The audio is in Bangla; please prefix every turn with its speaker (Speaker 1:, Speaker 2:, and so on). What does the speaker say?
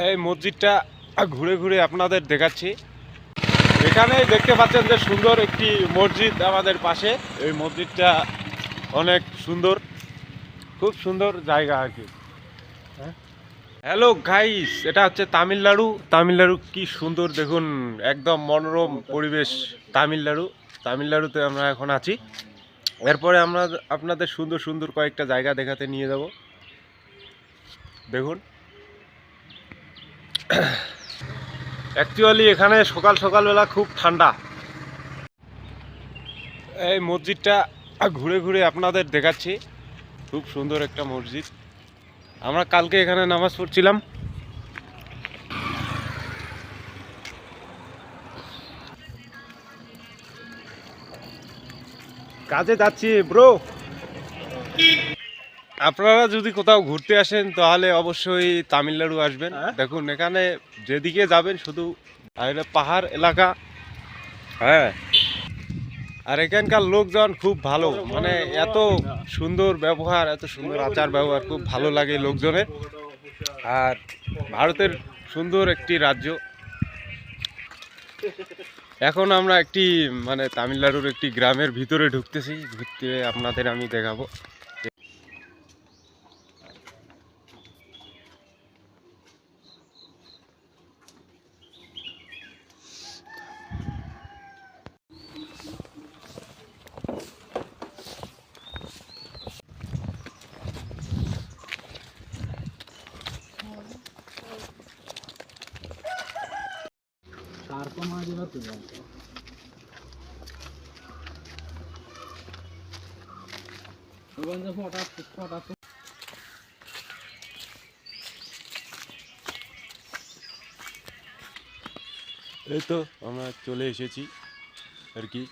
Speaker 1: এই মসজিদটা ঘুরে ঘুরে আপনাদের দেখাচ্ছি। এখানে দেখতে পাচ্ছেন যে সুন্দর একটি মসজিদ আমাদের পাশে। এই মসজিদটা অনেক সুন্দর, খুব সুন্দর জায়গা আর কি। হ্যালো গাইস, এটা হচ্ছে তামিলনাড়ু। কি সুন্দর দেখুন, একদম মনোরম পরিবেশ। তামিলনাড়ুতে আমরা এখন আছি। এরপরে আমরা আপনাদের সুন্দর সুন্দর কয়েকটা জায়গা দেখাতে নিয়ে যাব। দেখুন, অ্যাকচুয়ালি এখানে সকাল সকালবেলা খুব ঠান্ডা। এই মসজিদটা ঘুরে ঘুরে আপনাদের দেখাচ্ছি। খুব সুন্দর একটা মসজিদ। আমরা কালকে এখানে নামাজ পড়ছিলাম। কাজে যাচ্ছি ব্রো। আপনারা যদি কোথাও ঘুরতে আসেন তাহলে অবশ্যই তামিলনাড়ু আসবেন। দেখুন এখানে যেদিকে যাবেন শুধু পাহাড় এলাকা। হ্যাঁ, আর এখানকার লোকজন খুব ভালো, মানে এত সুন্দর ব্যবহার, এত সুন্দর আচার ব্যবহার, খুব ভালো লাগে লোকজনের। আর ভারতের সুন্দর একটি রাজ্য। এখন আমরা একটি মানে তামিলনাড়ুর একটি গ্রামের ভিতরে ঢুকতেছি, ঘুরতে আপনাদের আমি দেখাবো। এই তো আমরা চলে এসেছি আর কি।